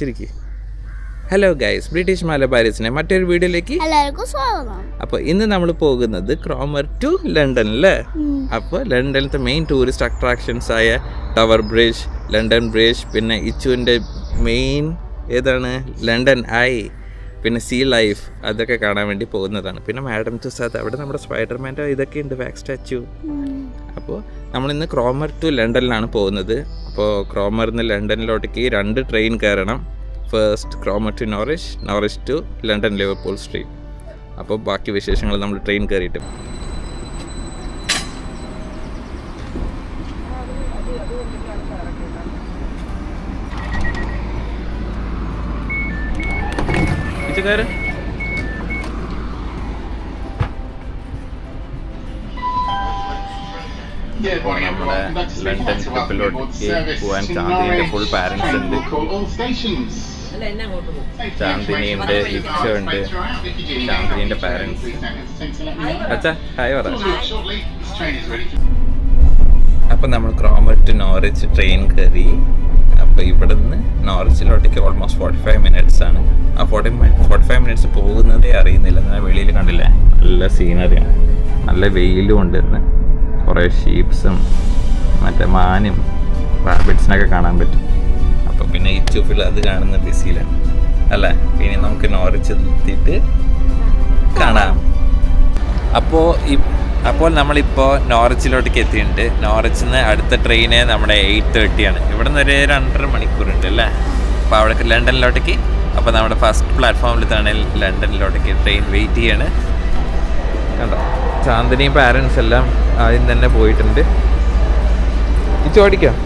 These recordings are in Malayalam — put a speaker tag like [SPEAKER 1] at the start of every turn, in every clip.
[SPEAKER 1] ചിരിക്ക്. ഹലോ ഗൈസ്, ബ്രിട്ടീഷ് മലബാരിസിനെ മറ്റൊരു വീഡിയോയിലേക്ക്
[SPEAKER 2] എല്ലാവർക്കും സ്വാഗതം.
[SPEAKER 1] അപ്പോൾ ഇന്ന് നമ്മൾ പോകുന്നത് ക്രോമർ ടു ലണ്ടനിലെ. അപ്പോൾ ലണ്ടനിലത്തെ മെയിൻ ടൂറിസ്റ്റ് അട്രാക്ഷൻസ് ആയ ടവർ ബ്രിഡ്ജ്, ലണ്ടൻ ബ്രിഡ്ജ്, പിന്നെ ഇച്ചുവിൻ്റെ മെയിൻ ഏതാണ് ലണ്ടൻ ഐ, പിന്നെ സീ ലൈഫ്, അതൊക്കെ കാണാൻ വേണ്ടി പോകുന്നതാണ്. പിന്നെ മാഡം തുസാദ്, അവിടെ നമ്മുടെ സ്പൈഡർമാൻ്റെ ഇതൊക്കെ ഉണ്ട്, വാക്സ് സ്റ്റാച്യു. അപ്പോൾ നമ്മളിന്ന് ക്രോമർ ടു ലണ്ടനിലാണ് പോകുന്നത്. അപ്പോൾ ക്രോമറിൽ നിന്ന് ലണ്ടനിലോട്ടേക്ക് 2 ട്രെയിൻ കയറണം. First Cromer to Norwich, Norwich to London Liverpool Street. അപ്പോൾ ബാക്കി വിശേഷങ്ങൾ നമ്മൾ ട്രെയിൻ കയറിയിട്ട്. കയറ്. നമ്മുടെ ലണ്ടൻ ട്രിപ്പിലോട്ടേക്ക് പോകാൻ ചാന്ദിനിയുടെ ഫുൾ പാരൻസ് ഉണ്ട്. ചാന്ദിനിയുണ്ട്, ഇച്ചുണ്ട്, ചാന്ദിനിയുടെ പാരൻസ്. അച്ഛാ ഹായ് പറ. അപ്പം നമ്മൾ ക്രോമർ ടു നോറിച്ച് ട്രെയിൻ കയറി. അപ്പോൾ ഇവിടെ നിന്ന് നോറിച്ചിലോട്ടേക്ക് ഓൾമോസ്റ്റ് 45 മിനിറ്റ്സ് ആണ്. ആ 45 മിനിറ്റ്സ് പോകുന്നതേ അറിയുന്നില്ല. എന്നാൽ വെളിയിൽ കണ്ടില്ലേ, നല്ല സീനറിയാണ്, നല്ല വെയിലും ഉണ്ട്. ഇന്ന് കുറേ ഷീപ്സും മറ്റേ മാനും റാബിറ്റ്സിനൊക്കെ കാണാൻ പറ്റും. അപ്പോൾ പിന്നെ ഈ ചുഫിൽ അത് കാണുന്ന ബിസിയിലാണ് അല്ലേ. ഇനി നമുക്ക് നോറിച്ച് എത്തിയിട്ട് കാണാം. അപ്പോൾ നമ്മളിപ്പോൾ നോറിച്ചിലോട്ടേക്ക് എത്തിയിട്ടുണ്ട്. നോറിച്ചിൽ നിന്ന് അടുത്ത ട്രെയിന് നമ്മുടെ 8:30 ആണ്. ഇവിടെ നിന്ന് ഒരു 2.5 മണിക്കൂറുണ്ട് അല്ലേ. അപ്പോൾ അവിടെ ലണ്ടനിലോട്ടേക്ക്. അപ്പോൾ നമ്മുടെ ഫസ്റ്റ് പ്ലാറ്റ്ഫോമിൽ തന്നെ ലണ്ടനിലോട്ടേക്ക് ട്രെയിൻ വെയിറ്റ് ചെയ്യാണ്. കണ്ടോ, ചാന്ദിനിയും പാരൻസ് എല്ലാം ആദ്യം തന്നെ പോയിട്ടുണ്ട്. ഈ ചോദിക്കാം.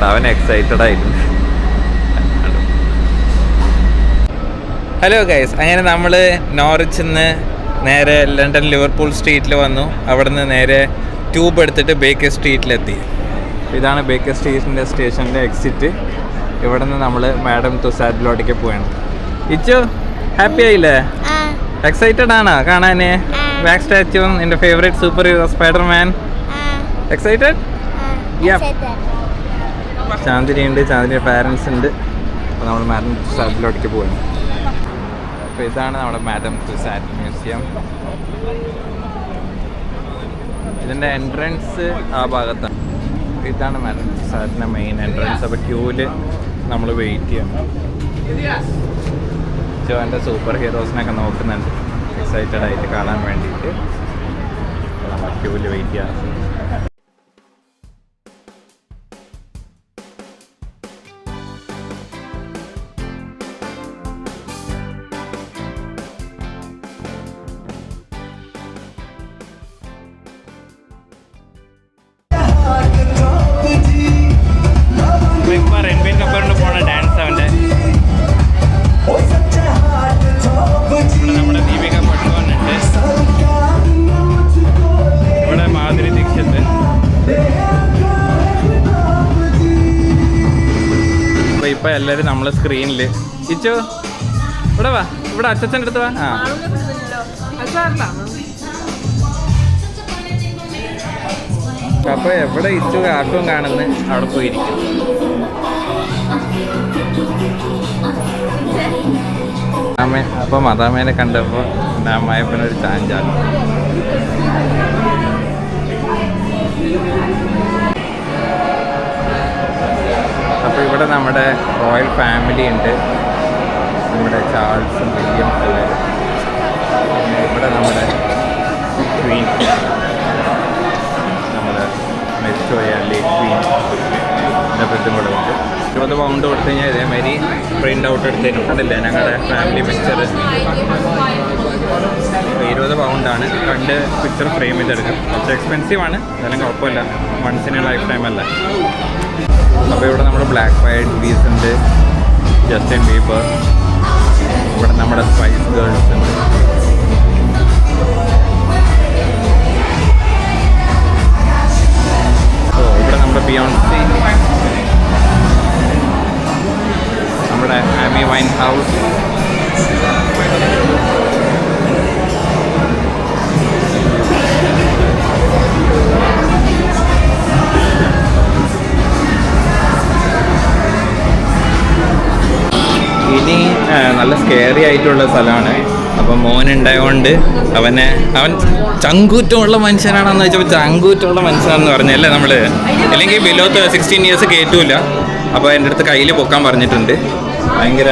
[SPEAKER 1] അവൻ എക്സൈറ്റഡ് ആയിട്ടുണ്ട്. ഹലോ ഗൈസ്, അങ്ങനെ നമ്മൾ നോറിച്ചിൽ നിന്ന് നേരെ ലണ്ടൻ ലിവർപൂൾ സ്ട്രീറ്റിൽ വന്നു. അവിടെ നിന്ന് നേരെ ട്യൂബ് എടുത്തിട്ട് ബേക്കർ സ്ട്രീറ്റിലെത്തി. ഇതാണ് ബേക്കർ സ്ട്രീറ്റിൻ്റെ സ്റ്റേഷൻ്റെ എക്സിറ്റ്. ഇവിടെ നിന്ന് നമ്മൾ മാഡം തുസാദിലോട്ടേക്ക് പോവാണ്. ഇച്ചു ഹാപ്പി ആയില്ലേ? എക്സൈറ്റഡ് ആണോ കാണാൻ വാക്സ് സ്റ്റാച്യു, എൻ്റെ favourite super hero spiderman? Excited? Chandini ഉണ്ട്, ചാന്ദിനിയുടെ പാരൻസ് ഉണ്ട്. അപ്പോൾ നമ്മൾ മാഡം തുസാദിലോട്ടേക്ക് പോവാണ്. അപ്പോൾ ഇതാണ് നമ്മുടെ മാഡം തുസാദ് മ്യൂസിയം. ഇതിൻ്റെ എൻട്രൻസ് ആ ഭാഗത്താണ്. ഇതാണ് മാഡം തുസാദിൻ്റെ മെയിൻ എൻട്രൻസ്. അപ്പോൾ ക്യൂവിൽ നമ്മൾ വെയിറ്റ് ചെയ്യണം. എൻ്റെ സൂപ്പർ ഹീറോസിനൊക്കെ നോക്കുന്നുണ്ട്, എക്സൈറ്റഡ് ആയിട്ട് കാണാൻ വേണ്ടിയിട്ട്. നമ്മൾ ക്യൂവിൽ വെയിറ്റ് ചെയ്യണം. ഇപ്പം എല്ലാവരും നമ്മളെ സ്ക്രീനിൽ. ഇച്ചു ഇവിടെ വാ, ഇവിടെ അച്ഛൻ്റെ അടുത്ത് വാ. അപ്പോൾ എവിടെ ഇച്ചു കാക്കും കാണുന്നു അവിടെ പോയിരിക്കും. അപ്പോൾ മദാമേനെ കണ്ടപ്പോൾ എൻ്റെ അമ്മായപ്പനൊരു ചാഞ്ചാണ്. അപ്പോൾ ഇവിടെ നമ്മുടെ റോയൽ ഫാമിലി ഉണ്ട്, നമ്മുടെ ചാൾസും വില്യംസും എല്ലാവരും. പിന്നെ ഇവിടെ നമ്മുടെ ക്വീൻ, നമ്മുടെ മെച്ചോയ ലേറ്റ് ക്വീൻ, ഇതൊക്കെ കൂടെ ഉണ്ട്. 20 പൗണ്ട് കൊടുത്തു കഴിഞ്ഞാൽ ഇതേമാതിരി പ്രിൻ്റ് ഔട്ട് എടുത്തേക്കും. കണ്ടില്ലേ ഞങ്ങളുടെ ഫാമിലി പിക്ചർ. 20 പൗണ്ടാണ് 2 പിക്ചർ ഫ്രെയിം ചെയ്തെടുക്കും. കുറച്ച് എക്സ്പെൻസീവ് ആണ്, എന്നാലും കുഴപ്പമില്ല, once in a lifetime അല്ല. അപ്പോൾ ഇവിടെ നമ്മുടെ ബ്ലാക്ക് വൈറ്റ് പീസ് ഉണ്ട്, ജസ്റ്റിൻ ബീബർ. ഇവിടെ നമ്മുടെ സ്പൈസ് ഗേൾസ് ഉണ്ട്. ഇവിടെ നമ്മുടെ ബിയോൺസി, നമ്മുടെ ആമി വൈൻ ഹൗസ്, നല്ല സ്കെയറി ആയിട്ടുള്ള സ്ഥലമാണ്. അപ്പം മോനുണ്ടായതുകൊണ്ട് അവൻ ചങ്കൂറ്റമുള്ള മനുഷ്യനാണെന്ന് വെച്ചപ്പോൾ ചങ്കൂറ്റമുള്ള മനുഷ്യനാണെന്ന് പറഞ്ഞല്ലേ നമ്മൾ. അല്ലെങ്കിൽ ബിലോ 16 ഇയേഴ്സ് കയറ്റൂല. അപ്പോൾ എൻ്റെ അടുത്ത് കയ്യിൽ പൊക്കാൻ പറഞ്ഞിട്ടുണ്ട്. ഭയങ്കര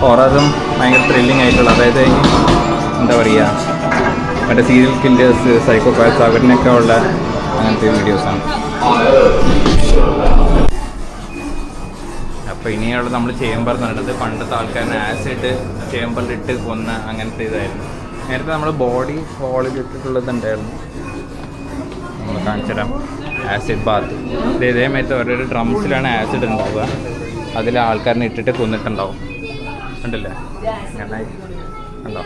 [SPEAKER 1] ഹൊററും ഭയങ്കര ത്രില്ലിംഗ് ആയിട്ടുള്ള, അതായത് എന്താ പറയുക, മറ്റേ സീരിയൽ കില്ലേഴ്സ്, സൈക്കോപാത്സ് അവരിനൊക്കെ ഉള്ള അങ്ങനത്തെ വീഡിയോസാണ്. അപ്പോൾ ഇനിയുള്ള നമ്മൾ ചേമ്പർ നടന്നത് പണ്ടത്തെ ആൾക്കാരനെ ആസിഡ് ചേമ്പറിലിട്ട് കൊന്ന അങ്ങനത്തെ ഇതായിരുന്നു. നേരത്തെ നമ്മൾ ബോഡി ഹോളിലിട്ടിട്ടുള്ളതുണ്ടായിരുന്നു. നമ്മൾ കാണിച്ചിടാം. ആസിഡ് ബാത്ത് ഇതേമാതിരത്തെ ഓരോരോ ഡ്രംസിലാണ് ആസിഡ് ഉണ്ടാവുക. അതിൽ ആൾക്കാരനെ ഇട്ടിട്ട് കൊന്നിട്ടുണ്ടാവും. ഉണ്ടല്ലേ, നന്നായി ഉണ്ടോ?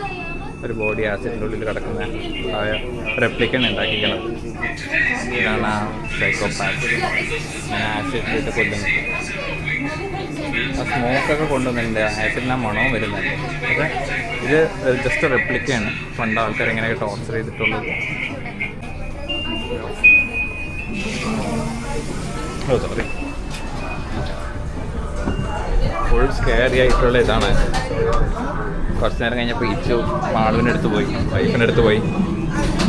[SPEAKER 1] ഒരു ബോഡി ആസിഡിൻ്റെ ഉള്ളിൽ കിടക്കുന്ന റെപ്ലിക്കൻ ഉണ്ടാക്കിക്കണം. ഇതാണ് ആ സൈക്കോപാത്ത്. ഞാൻ ആസിഡിലിട്ട് കൊല്ലുന്നത്. ആ സ്മോക്കൊക്കെ കൊണ്ടുവന്നിട്ടുണ്ട്. ആസിഡിന് ആ മണവും വരുന്നുണ്ട്. പക്ഷേ ഇത് ജസ്റ്റ് റെപ്ലിക്കയാണ്. പണ്ട് ആൾക്കാർ എങ്ങനെയൊക്കെ ടോർച്ചർ ചെയ്തിട്ടുള്ളത്. സോറി, ഫുൾ സ്കെയറി ആയിട്ടുള്ള ഇതാണ്. കുറച്ച് നേരം കഴിഞ്ഞപ്പോൾ ഇച്ചു മാളുവിൻ്റെ അടുത്ത് പോയി, വൈഫിൻ്റെ അടുത്ത് പോയി.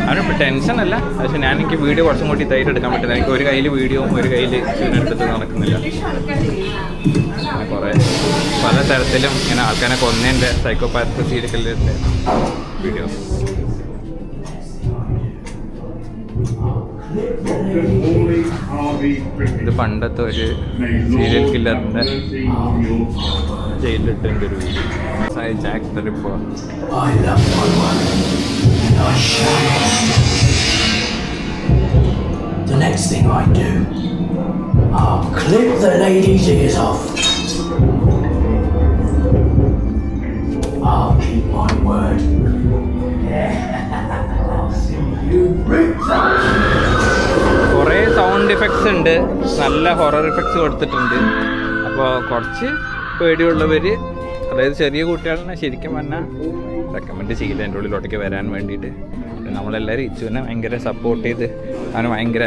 [SPEAKER 1] അവനിപ്പോൾ ടെൻഷനല്ല, പക്ഷെ എനിക്ക് വീഡിയോ കുറച്ചും കൂടി ഇതായിട്ട് എടുക്കാൻ പറ്റില്ല. എനിക്ക് ഒരു കയ്യിൽ വീഡിയോ ഒരു കയ്യിൽ ഇച്ചുവിനെടുത്തിട്ട് നടക്കുന്നില്ല. കുറേ പല തരത്തിലും ഇങ്ങനെ ആൾക്കാരെ കൊന്നതിൻ്റെ സൈക്കോപാത്ത് സീരിയലിൻ്റെ വീഡിയോസ്. ഇത് പണ്ടത്തെ ഒരു സീരിയൽ കില്ലറിൻ്റെ ജയിലിട്ടുണ്ട് ഒരു video. Jack the Ripper.
[SPEAKER 2] The next thing I do, I'll clip the lady's ears off. I'll keep my word. I'll see you rich.
[SPEAKER 1] കുറേ സൗണ്ട് ഇഫക്ട്സ് ഉണ്ട്, നല്ല ഹൊറർ ഇഫക്ട്സ് കൊടുത്തിട്ടുണ്ട്. അപ്പോൾ കുറച്ച് പേടിയുള്ളവർ, അതായത് ചെറിയ കുട്ടികളെ ശരിക്കും പറഞ്ഞാൽ റെക്കമെൻഡ് ചെയ്യില്ല എൻ്റെ ഉള്ളിലോട്ടേക്ക് വരാൻ വേണ്ടിയിട്ട്. നമ്മളെല്ലാവരും ഇച്ചുവിനെ ഭയങ്കര സപ്പോർട്ട് ചെയ്ത് അവന് ഭയങ്കര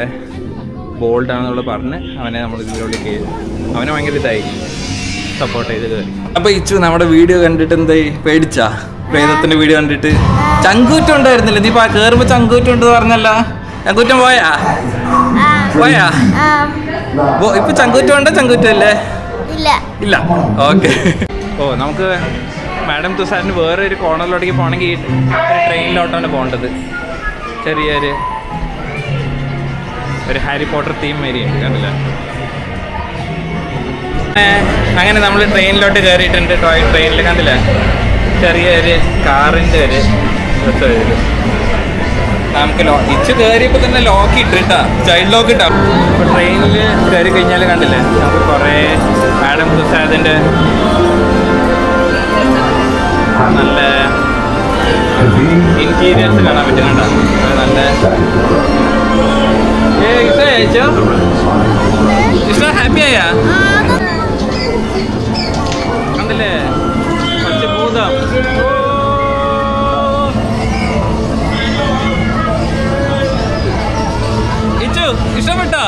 [SPEAKER 1] ബോൾഡാണെന്നുള്ള പറഞ്ഞ് അവനെ നമ്മൾ ഇതിലേക്ക് അവനെ ഭയങ്കര ഇതായി സപ്പോർട്ട് ചെയ്ത് കയറി. അപ്പോൾ ഇച്ചു നമ്മുടെ വീഡിയോ കണ്ടിട്ട് എന്തായി, പേടിച്ചാ? പ്രേതത്തിൻ്റെ വീഡിയോ കണ്ടിട്ട് ചങ്കൂറ്റം ഉണ്ടായിരുന്നില്ല? നീ കയറുമ്പോൾ ചങ്കൂറ്റം ഉണ്ടെന്ന് പറഞ്ഞല്ലോ. ചങ്കൂറ്റം പോയാ ഇപ്പൊ ചങ്കൂറ്റം ഉണ്ടോ? ചങ്കൂറ്റല്ലേ? ഇല്ല. ഓക്കെ. ഓ, നമുക്ക് മാഡം തുസാറിന് വേറെ ഒരു കോർണറിലോട്ടേക്ക് പോകണമെങ്കിൽ ട്രെയിനിലോട്ടാണ് പോകേണ്ടത്. ചെറിയൊരു ഹാരി പോട്ടർ തീം വരെയുണ്ട്, കണ്ടില്ല? അങ്ങനെ നമ്മൾ ട്രെയിനിലോട്ട് കയറിയിട്ടുണ്ട്. ടോയ് ട്രെയിനിൽ കണ്ടില്ല? ചെറിയൊരു കാറിൻ്റെ ഒരു രസം. നമുക്ക് ഇച്ച് കയറിയപ്പോൾ തന്നെ ലോക്ക് ഇട്ടിട്ടാ, ചൈൽഡ് ലോക്ക് ഇട്ടാ. അപ്പോൾ ട്രെയിനിൽ കയറി കഴിഞ്ഞാൽ കണ്ടില്ലേ, നമുക്ക് കുറേ മാഡം തുസാദിൻ്റെ നല്ല ഇന്റീരിയേഴ്സ് കാണാൻ പറ്റും. കണ്ടോ? നല്ല ഇഷ്ടോ? ഹാപ്പി ആയാ? കണ്ടില്ലേ കുറച്ച് ഭൂതം. ഇച്ചു ഇഷ്ടപ്പെട്ടോ?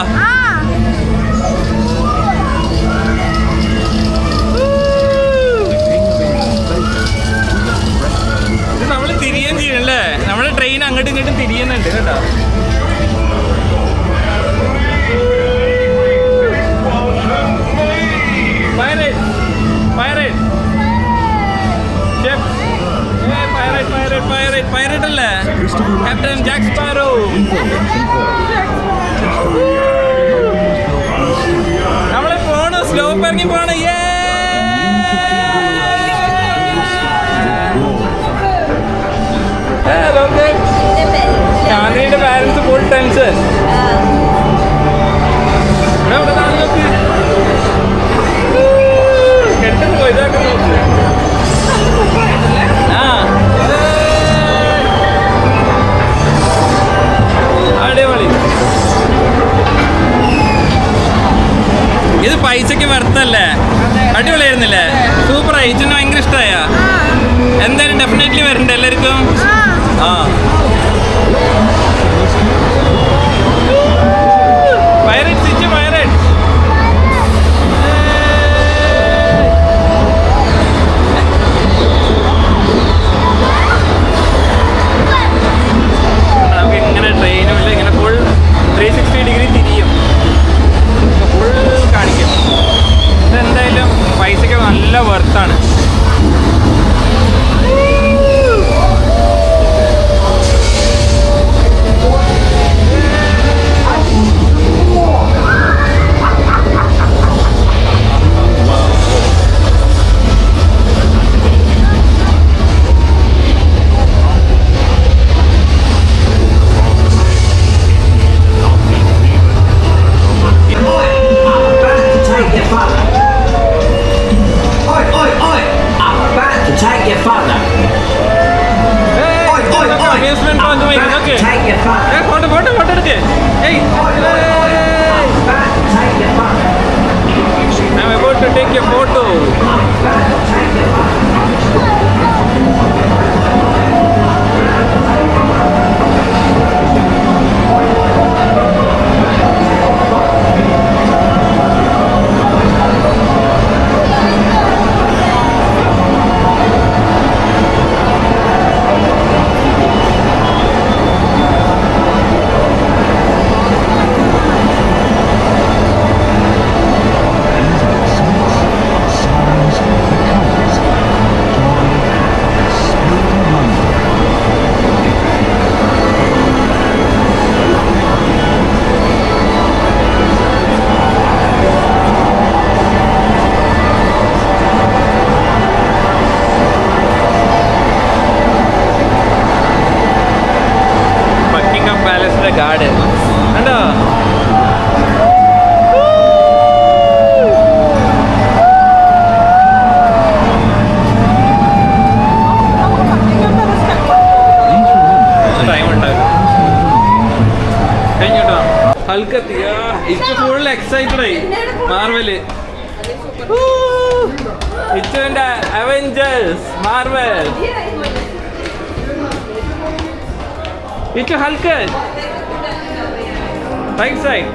[SPEAKER 1] ഇത് നമ്മൾ തിരിയുകയും ചെയ്യണല്ലേ, നമ്മുടെ ട്രെയിൻ അങ്ങോട്ടും ഇങ്ങോട്ടും തിരിയുന്നുണ്ട് കേട്ടോ. പൈറേറ്റ് അല്ലേ? Captain Jack sparrow. നമ്മളെ പോണു, സ്ലോ ഇറങ്ങി പോണു. ചാന്ദ്രയുടെ പാരൻസ് ഫുൾ ടെൻഷൻ. കെട്ടുന്നു പോയി ഇതാക്കി നോക്ക്. അടിപൊളി. ഇത് പൈസക്ക് വെറുത്തല്ലേ? അടിപൊളിയായിരുന്നില്ലേ? സൂപ്പർ. അയച്ചിന് ഭയങ്കര ഇഷ്ടമായ. എന്തായാലും ഡെഫിനറ്റ്ലി വരണ്ട എല്ലാവർക്കും. Pirates Ichu pirates. ഹൽക്കെത്തിയാ ഇച്ച് ഫുൾ എക്സൈറ്റഡ് ആയി മാർവല് ഇച്ചുവിന്റെ അവെഞ്ചേഴ്സ് മാർവൽ ഇച്ചു ഹൽക്ക് റൈറ്റ് സൈഡ്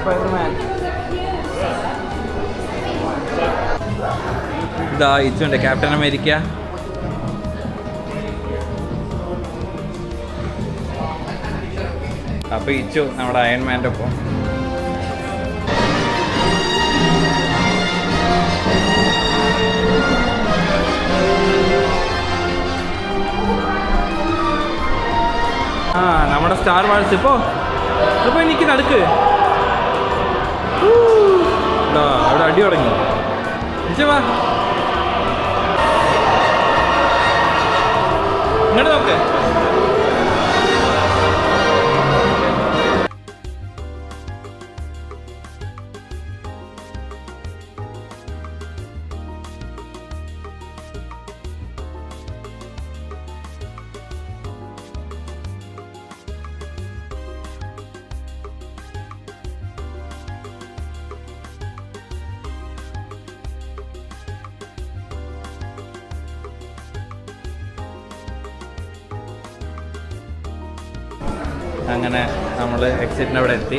[SPEAKER 1] Spider-Man. ഇതാ ഇച്ചുണ്ട് ക്യാപ്റ്റൻ അമേരിക്ക. അപ്പൊ ഇച്ചു നമ്മുടെ അയൺമാൻ്റെ ഒപ്പം. ആ നമ്മുടെ സ്റ്റാർ വാഴ്സ് ഇപ്പോ എനിക്ക് നടക്ക് അവിടെ അടി തുടങ്ങി. വാ ഇങ്ങോട്ട് നോക്ക്. അങ്ങനെ നമ്മൾ എക്സിറ്റിന് അവിടെ എത്തി.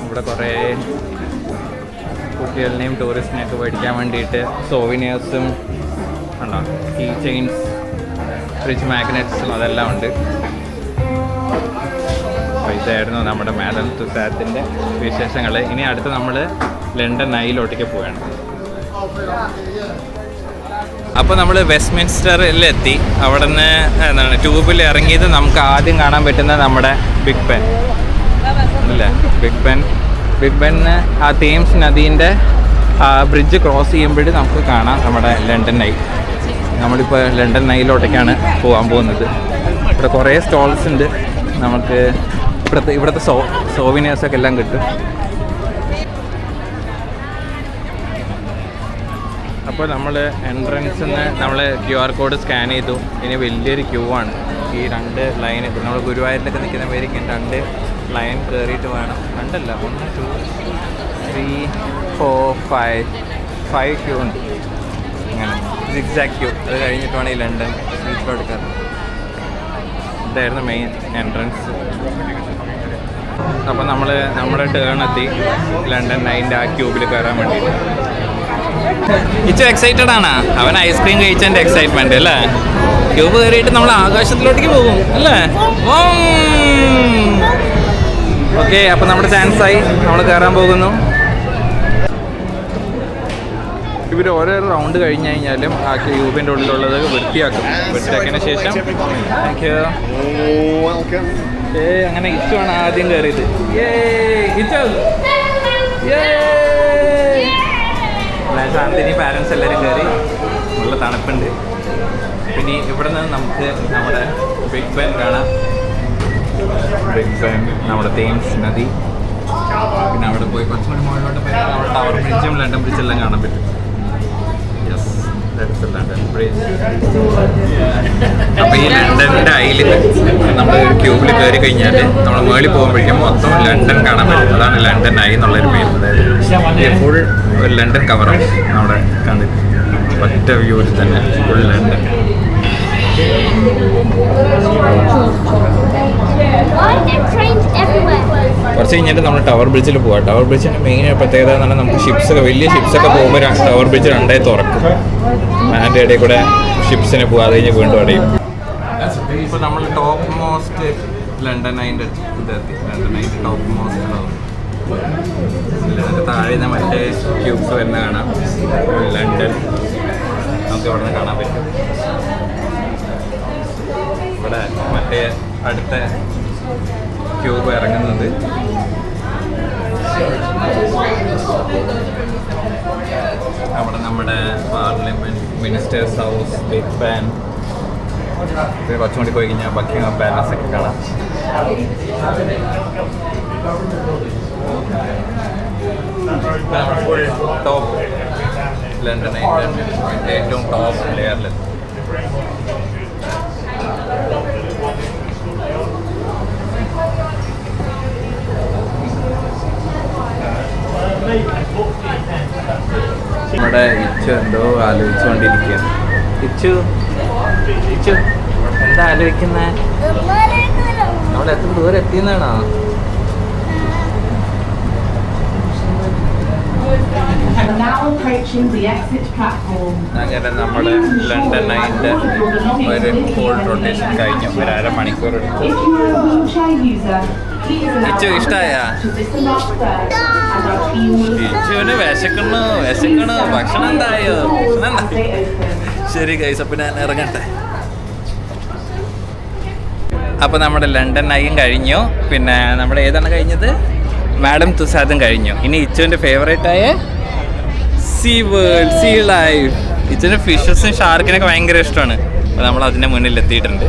[SPEAKER 1] ഇവിടെ കുറേ കുട്ടികളിനെയും ടൂറിസ്റ്റിനെയൊക്കെ മേടിക്കാൻ വേണ്ടിയിട്ട് സോവിനിയേഴ്സും ഉണ്ടോ, കീ ചെയിൻസ്, ഫ്രിഡ്ജ് മാഗ്നറ്റ്സും അതെല്ലാം ഉണ്ട്. അപ്പോൾ ഇതായിരുന്നു നമ്മുടെ മാഡം തുസാത്തിൻ്റെ വിശേഷങ്ങൾ. ഇനി അടുത്ത് നമ്മൾ ലണ്ടൻ ഐയിലോട്ടേക്ക് പോവുകയാണ്. അപ്പോൾ നമ്മൾ വെസ്റ്റ്മിൻസ്റ്ററിലെത്തി. അവിടെ നിന്ന് എന്താണ് ട്യൂബിൽ ഇറങ്ങിയത് നമുക്ക് ആദ്യം കാണാൻ പറ്റുന്ന നമ്മുടെ ബിഗ് ബെൻ അല്ലേ. ബിഗ് ബെന്ന് ആ തേംസ് നദീൻ്റെ ബ്രിഡ്ജ് ക്രോസ് ചെയ്യുമ്പോഴും നമുക്ക് കാണാം നമ്മുടെ ലണ്ടൻ ഐ. നമ്മളിപ്പോൾ ലണ്ടൻ ഐയിലോട്ടേക്കാണ് പോകാൻ പോകുന്നത്. ഇവിടെ കുറേ സ്റ്റോൾസ് ഉണ്ട്. നമുക്ക് ഇവിടുത്തെ സോവിനിയേഴ്സൊക്കെ എല്ലാം കിട്ടും. അപ്പോൾ നമ്മൾ എൻട്രൻസിൽ നിന്ന് നമ്മൾ QR കോഡ് സ്കാൻ ചെയ്തു. ഇനി വലിയൊരു ക്യൂ ആണ്. ഈ 2 ലൈൻ ഇപ്പോൾ നമ്മൾ ഗുരുവായൂരിലൊക്കെ നിൽക്കുന്ന പേരൊക്കെ 2 ലൈൻ കയറിയിട്ട് വേണം. 2 അല്ല 1 2 3 4 5 ക്യൂ ഉണ്ട്. അങ്ങനെ സിക്സാക് ക്യൂ. അത് കഴിഞ്ഞിട്ട് വേണം ഈ ലണ്ടൻ ബീച്ചിലോട്ട് കയറാൻ. ഇതായിരുന്നു മെയിൻ എൻട്രൻസ്. അപ്പോൾ നമ്മുടെ ടേൺ എത്തി ലണ്ടൻ ഐൻ്റെ ആ ക്യൂബിൽ കയറാൻ വേണ്ടിയിട്ട്. ഇച്ചു എക്സൈറ്റഡ് ആണ്. അവൻ ഐസ്ക്രീം കഴിച്ചതിൻ്റെ എക്സൈറ്റ്മെന്റ് അല്ലേ. ക്യൂബ് കയറിയിട്ട് നമ്മൾ ആകാശത്തിലോട്ടേക്ക് പോകും അല്ലേ. ഓക്കെ, അപ്പം നമ്മുടെ ചാൻസായി. നമ്മൾ കയറാൻ പോകുന്നു. ഇവർ ഓരോ റൗണ്ട് കഴിഞ്ഞ് കഴിഞ്ഞാലും ആ ക്യൂബിൻ്റെ ഉള്ളിലുള്ളത് വൃത്തിയാക്കും. വൃത്തിയാക്കിയതിന് ശേഷം അങ്ങനെ ഇച്ചു ആണ് ആദ്യം കയറിയത്. ശാന്തിനി പാരൻസ് എല്ലാവരും കയറി. നല്ല തണുപ്പുണ്ട്. പിന്നെ ഇവിടെ നിന്ന് നമുക്ക് നമ്മുടെ ബിഗ് ബെൻ കാണാം. ബിഗ് ബെൻ, നമ്മുടെ തേംസ് നദി. പിന്നെ അവിടെ പോയി കുറച്ചുകൂടി മുകളിലോട്ട് പോയി നമ്മുടെ ടവർ ബ്രിഡ്ജും ലണ്ടൻ ബ്രിഡ്ജും എല്ലാം കാണാൻ പറ്റും. Yes, that's London bridge. അപ്പോൾ ഈ ലണ്ടൻ്റെ ഐയിൽ നമ്മൾ ക്യൂബിൽ കയറി കഴിഞ്ഞാൽ നമ്മൾ മുകളിൽ പോകുമ്പോഴേക്കും മൊത്തം ലണ്ടൻ കാണാൻ പറ്റും. അതാണ് ലണ്ടൻ ഐ എന്നുള്ളൊരു പേര്. അതായത് ഫുൾ ഒരു ലണ്ടൻ കവറാണ് നമ്മുടെ കണ്ടിട്ട്. ഒറ്റ വ്യൂവിൽ തന്നെ ഫുൾ ലണ്ടൻ. കുറച്ച് കഴിഞ്ഞിട്ട് നമ്മൾ ടവർ ബ്രിഡ്ജിൽ പോകാം. ടവർ ബ്രിഡ്ജിൻ്റെ മെയിൻ പ്രത്യേകത എന്ന് പറഞ്ഞാൽ നമുക്ക് ഷിപ്സൊക്കെ വലിയ ഷിപ്സൊക്കെ പോകുമ്പോൾ ടവർ ബ്രിഡ്ജ് 2 തുറക്കും. അതിൻ്റെ ഇടയിൽ കൂടെ ഷിപ്സിനെ പോകും. അത് കഴിഞ്ഞ് വീണ്ടും അടയും. ഇപ്പോൾ നമ്മൾ ടോപ്പ് മോസ്റ്റ് ലണ്ടൻ ഐൻ്റെ ഇതെത്തി. ലണ്ടൻ ഐൻ്റെ ടോപ്പ് മോസ്റ്റ് അതിൻ്റെ താഴെ നിന്ന് മറ്റേ ക്യൂബ്സ് വരുന്ന കാണാം. ലണ്ടൻ നമുക്ക് ഇവിടെ നിന്ന് കാണാൻ പറ്റും. ഇവിടെ മറ്റേ അടുത്ത ക്യൂബ് ഇറങ്ങുന്നത് അവിടെ നമ്മുടെ parliament, ministers house, big ben. കുറച്ചും കൂടി പോയി കഴിഞ്ഞാൽ ബക്കിംഗ്ഹാം പാലസ് ഒക്കെ കാണാം. ഫുൾ ടോപ്പ് ലണ്ടൻ ഏറ്റവും ടോപ്പ് ലെയറിൽ. നമ്മുടെ ഇച്ചു എന്തോ ആലോചിച്ചുകൊണ്ടിരിക്കുകയാണ്. ഇച്ചു ഇച്ചു എന്താ ആലോചിക്കുന്നേ? നമ്മൾ എത്ര ദൂരം എത്തിയെന്നാണോ? അങ്ങനെ നമ്മുടെ ലണ്ടൻ നൈൻ്റെ ഒരു ഫുൾ റൊട്ടേഷൻ കഴിഞ്ഞു. ഒരു അരമണിക്കൂർ എടുത്തു. ഇച്ചു ഇഷ്ടായ? ഇച്ചുവിന് വിശക്കണു ഭക്ഷണം എന്തായോ? ശരി ഗൈസ്, അപ്പം ഞാൻ ഇറങ്ങട്ടെ. അപ്പോൾ നമ്മുടെ ലണ്ടൻ നൈയും കഴിഞ്ഞു. പിന്നെ നമ്മുടെ ഏതാണ് കഴിഞ്ഞത്? മാഡം തുസാദും കഴിഞ്ഞു. ഇനി ഇച്ചുവിൻ്റെ ഫേവറേറ്റായ സീ വേൾഡ്, സീ ലൈഫ്. ഇച്ചിന് ഫിഷസും ഷാർക്കിനൊക്കെ ഭയങ്കര ഇഷ്ടമാണ്. അപ്പോൾ നമ്മൾ അതിൻ്റെ മുന്നിൽ എത്തിയിട്ടുണ്ട്.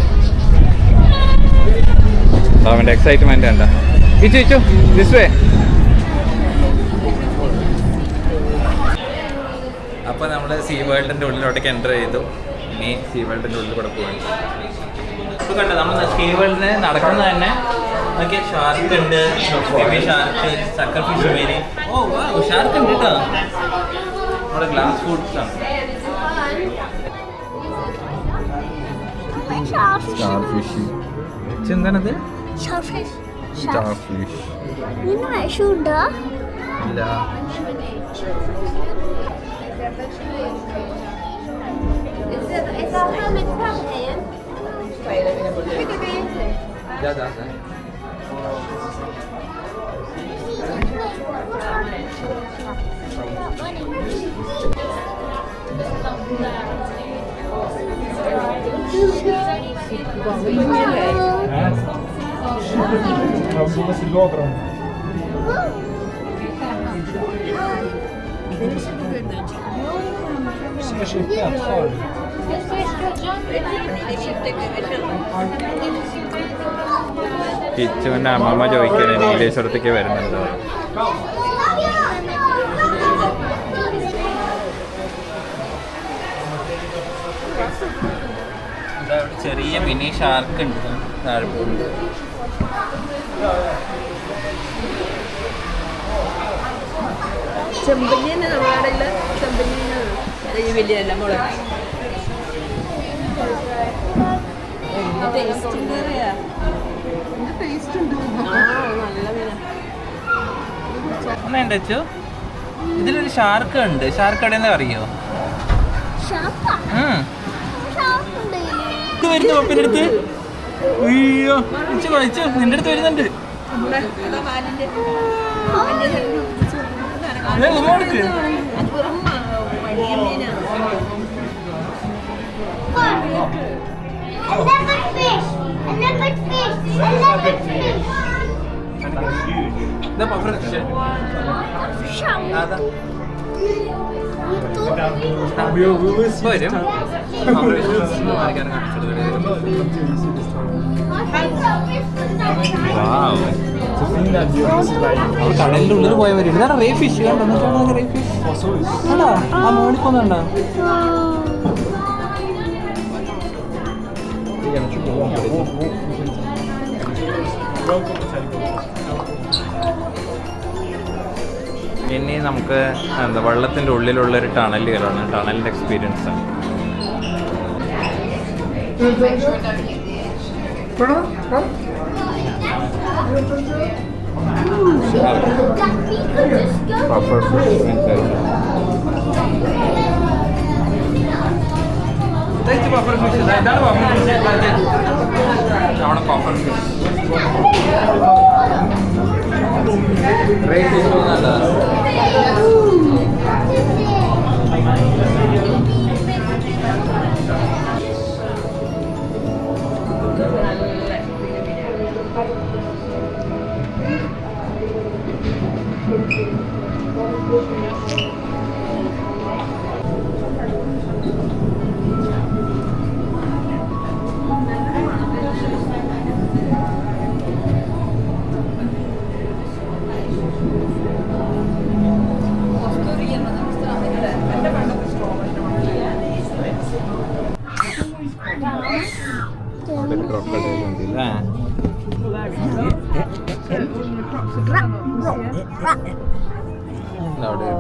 [SPEAKER 1] അവൻ്റെ എക്സൈറ്റ്മെൻ്റ് ഉണ്ട്. Ichu Ichu this way. അപ്പോൾ നമ്മൾ സീ വേൾഡിൻ്റെ ഉള്ളിലോട്ടേക്ക് എൻ്റർ ചെയ്തു. ഇനി സീ വേൾഡിൻ്റെ ഉള്ളിൽ കൂടെ പോകണം. ഇപ്പോൾ കണ്ടോ നമ്മൾ സീ വേൾഡിന് നടക്കുന്നത് തന്നെ നോക്കിയ ഷാർക്ക് ഉണ്ട്, ബേബി ഷാർക്ക്, സക്കർ ഫിഷ് മേരി. ഓ വാ, ഷാർക്ക് ഉണ്ട് കേട്ടോ. നമ്മുടെ ഗ്ലാസ് ഫുഡ്സ് ആണ്. എന്താണത്? ഇല്ല. കിച്ചുവിൻ്റെ അമ്മമ്മ ചോദിക്കാൻ നീലേശ്വരത്തേക്ക് വരുന്നുണ്ട്. ചെറിയ മിനി ഷാർക്ക് ഉണ്ട് താഴെ പോകുന്നത്.
[SPEAKER 3] ചെമ്പല്ലിന് നമ്മളാടല്ല, ചെമ്പല്ലിന് വലിയല്ല മുളക്. ടേസ്റ്റ് ഉണ്ട്, ടേസ്റ്റ് ഉണ്ട്. നല്ല
[SPEAKER 1] ഒന്നുണ്ട് അച്ചു. ഇതിലൊരു ഷാർക്ക് ഉണ്ട്. ഷാർക്ക് എവിടെയെന്ന് അറിയോ? വരുന്നു പപ്പിൻ്റെ അടുത്ത്. അയ്യോ ഇച്ചു നിന്റെ അടുത്ത് വരുന്നുണ്ട്. കടലിന്റെ ഉള്ളിൽ പോയവര് ഇതാണ് റേ ഫിഷ്. കണ്ടോ റേ ഫിഷ്? ആ മോളിക്കൊന്നുണ്ടോ? ഇനി നമുക്ക് എന്താ വെള്ളത്തിൻ്റെ ഉള്ളിലുള്ളൊരു ടണൽ കയറാണ്. ടണലിൻ്റെ എക്സ്പീരിയൻസ് ആണ്.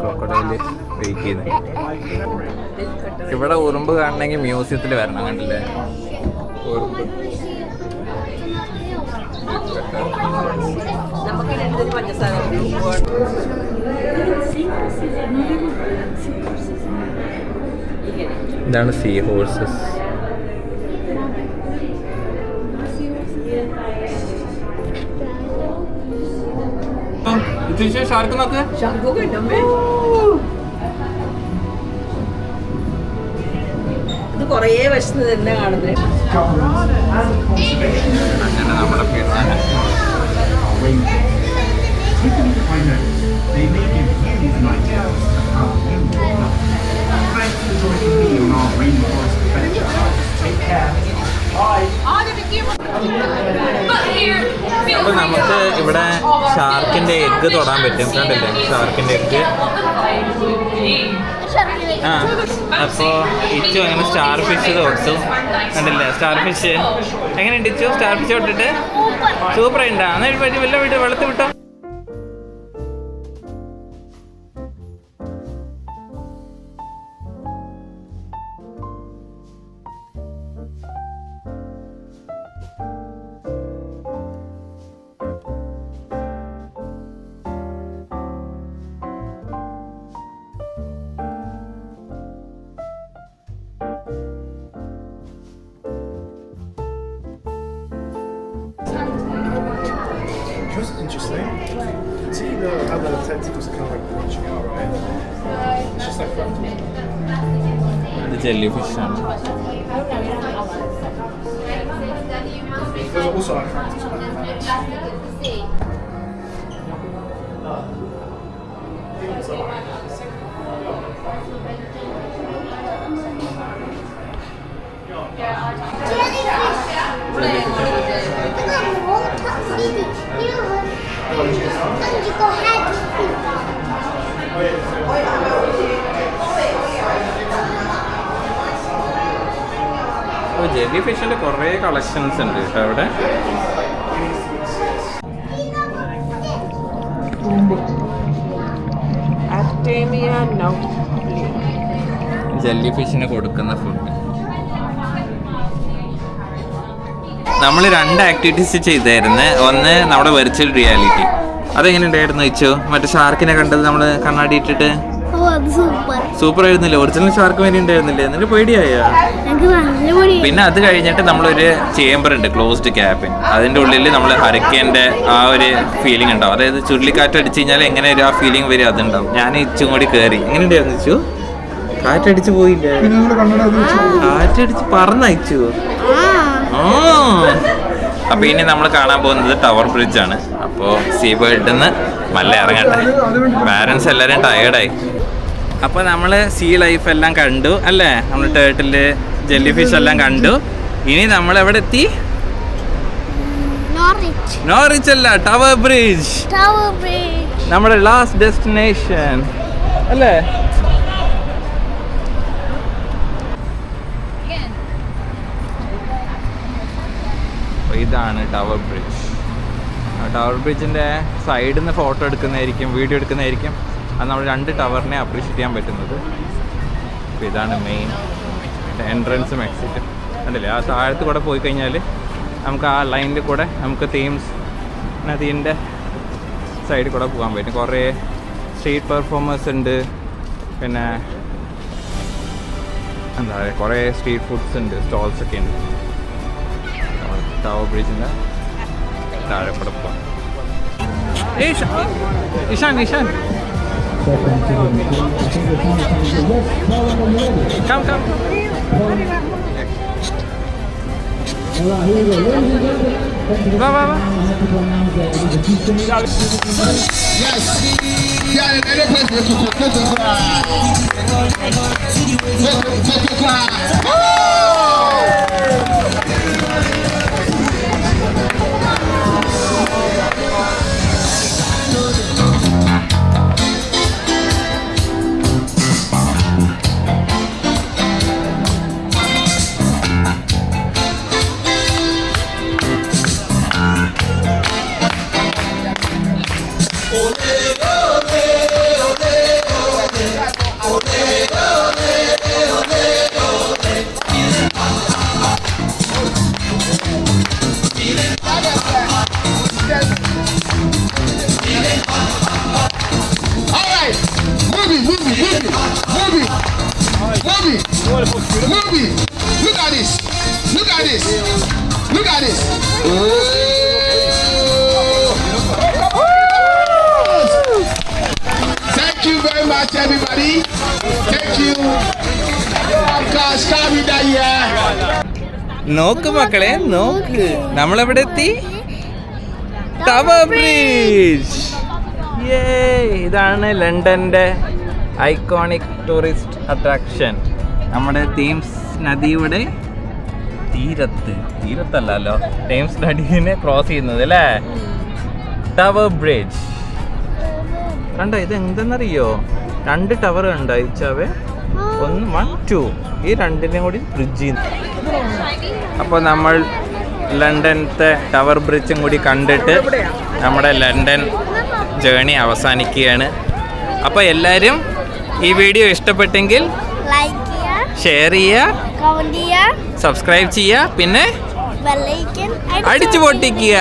[SPEAKER 1] ക്രോക്കഡൈല് വെയിറ്റ് ചെയ്യുന്നത്. ഇവിടെ ഉറുമ്പ് കാണണമെങ്കിൽ മ്യൂസിയത്തിൽ വരണം, കണ്ടില്ലേ? ഉറുമ്പ് ഇതാണ് സീ ഹോഴ്സസ്. ഷാർക്ക് നോക്ക്.
[SPEAKER 3] ഇത് കൊറേ വശത്ത് തന്നെ കാണുന്നത്.
[SPEAKER 1] അങ്ങനെ നമ്മുടെ പിള്ളേരെ അപ്പൊ നമുക്ക് ഇവിടെ ഷാർക്കിന്റെ എഗ്ഗ് തൊടാൻ പറ്റും, കണ്ടില്ലേ? ഷാർക്കിന്റെ എഗ്ഗ്. ആ, അപ്പോ ഇച്ചു അങ്ങനെ സ്റ്റാർ ഫിഷ് തൊട്ടു, കണ്ടില്ലേ? സ്റ്റാർ ഫിഷ് എങ്ങനെയുണ്ട് ഇച്ചു? സ്റ്റാർ ഫിഷ് തൊട്ടിട്ട് സൂപ്പർ ഉണ്ടാ? എന്നാൽ വല്ല വിട്ട് വെള്ളത്തിൽ വിട്ടോ.
[SPEAKER 4] Just interesting. See how the tentacles are kind of like branching out, right? It's just like fractals.
[SPEAKER 1] ഇത് ജെല്ലി ഫിഷ് ആണ്.
[SPEAKER 4] There's also like fractals like that.
[SPEAKER 1] ജെല്ലി ഫിഷിന്റെ കുറേ കളക്ഷൻസ് ഉണ്ട് കേട്ടോ അവിടെ. ജെല്ലി ഫിഷിന് കൊടുക്കുന്ന ഫുഡ്. നമ്മൾ 2 ആക്ടിവിറ്റീസ് ചെയ്തായിരുന്നു. ഒന്ന് നമ്മുടെ വെർച്വൽ റിയാലിറ്റി. അതെങ്ങനെ ഉണ്ടായിരുന്നു ഇച്ചു? മറ്റേ ഷാർക്കിനെ കണ്ടത് നമ്മൾ കണ്ണാടി ഇട്ടിട്ട് സൂപ്പർ ആയിരുന്നില്ലേ? ഒറിജിനൽ ഷാർക്ക് വരെ ഉണ്ടായിരുന്നില്ലേ? എന്നിട്ട് പേടിയായോ? പിന്നെ അത് കഴിഞ്ഞിട്ട് നമ്മളൊരു ചേംബർ ഉണ്ട്, ക്ലോസ്ഡ് ക്യാബിൻ. അതിൻ്റെ ഉള്ളിൽ നമ്മൾ ഹരിക്കേൻ്റെ ആ ഒരു ഫീലിംഗ് ഉണ്ടാവും. അതായത് ചുഴലിക്കാറ്റ് അടിച്ചു കഴിഞ്ഞാൽ എങ്ങനെ ഒരു ആ ഫീലിംഗ് വരും, അതുണ്ടാവും. ഞാൻ ഇച്ചും കൂടി കയറി. എങ്ങനെ ഉണ്ടായിരുന്നു ഇച്ചു? കാറ്റടിച്ച് പോയില്ലേ? കാറ്റടിച്ച് പറന്നയച്ചു. അപ്പൊ ഇനി നമ്മൾ കാണാൻ പോകുന്നത് ടവർ ബ്രിഡ്ജ് ആണ്. അപ്പോൾ സീ ബേർഡിൽ നിന്ന് മല്ല ഇറങ്ങട്ടെ. പാരൻസ് എല്ലാവരും ടയേർഡായി. അപ്പോൾ നമ്മൾ സീ ലൈഫ് എല്ലാം കണ്ടു അല്ലേ? നമ്മൾ ടേർട്ടില് ജെല്ലി ഫിഷ് എല്ലാം കണ്ടു. ഇനി നമ്മൾ എവിടെ എത്തി? നോറിച്ച് അല്ല, ടവർ ബ്രിഡ്ജ്. നമ്മുടെ ലാസ്റ്റ് ഡെസ്റ്റിനേഷൻ അല്ലേ? ഇതാണ് ടവർ ബ്രിഡ്ജ്. ടവർ ബ്രിഡ്ജിൻ്റെ സൈഡിൽ നിന്ന് ഫോട്ടോ എടുക്കുന്നതായിരിക്കും, വീഡിയോ എടുക്കുന്നതായിരിക്കും. അത് നമ്മൾ 2 ടവറിനെ അപ്രീഷിയേറ്റ് ചെയ്യാൻ പറ്റുന്നത്. അപ്പോൾ ഇതാണ് മെയിൻ എൻട്രൻസും എക്സിറ്റും. കണ്ടില്ലേ? ആ താഴത്ത് കൂടെ പോയി കഴിഞ്ഞാൽ നമുക്ക് ആ ലൈനിൽ കൂടെ നമുക്ക് തേംസ് നദീൻ്റെ സൈഡിൽ കൂടെ പോകാൻ പറ്റും. കുറേ സ്ട്രീറ്റ് പെർഫോമേഴ്സ് ഉണ്ട്. പിന്നെ എന്താ പറയുക, കുറേ സ്ട്രീറ്റ് ഫുഡ്സ് ഉണ്ട്, സ്റ്റോൾസൊക്കെ ഉണ്ട്. ടവർ ബ്രിഡ്ജിൻ്റെ താഴെ കൂടെ പോകാം. Ishan come va
[SPEAKER 5] Look at this. Look at this. Look at this. Thank you very much, everybody. Thank you. Podcast Kamida here.
[SPEAKER 1] നോക്ക് മക്കളെ നോക്ക്, നമ്മളെവിടെ എത്തി? Tower bridge. ഇതാണ് ലണ്ടന്റെ ഐക്കോണിക് ടൂറിസ്റ്റ് അട്രാക്ഷൻ. നമ്മുടെ തീംസ് നദിയുടെ തീരത്തല്ലല്ലോ, തേംസ് നദിനെ ക്രോസ് ചെയ്യുന്നത് അല്ലേ, ടവർ ബ്രിഡ്ജ്. കണ്ടോ ഇത് എന്തെന്നറിയോ? 2 ടവർ കണ്ടോ ഇച്ചാവേ? 1, 2 ഈ രണ്ടിനെയും കൂടി ബ്രിഡ്ജ് ചെയ്യുന്നു. അപ്പോൾ നമ്മൾ ലണ്ടനത്തെ ടവർ ബ്രിഡ്ജും കൂടി കണ്ടിട്ട് നമ്മുടെ ലണ്ടൻ ജേണി അവസാനിക്കുകയാണ്. അപ്പോൾ എല്ലാവരും ഈ വീഡിയോ ഇഷ്ടപ്പെട്ടെങ്കിൽ
[SPEAKER 6] ലൈക്ക് ചെയ്യുക,
[SPEAKER 1] ഷെയർ ചെയ്യുക,
[SPEAKER 6] കമന്റ് ചെയ്യുക,
[SPEAKER 1] സബ്സ്ക്രൈബ് ചെയ്യുക, പിന്നെ
[SPEAKER 6] ബെല്ലൈക്കൻ
[SPEAKER 1] അടിച്ചു പൊട്ടിക്കുക.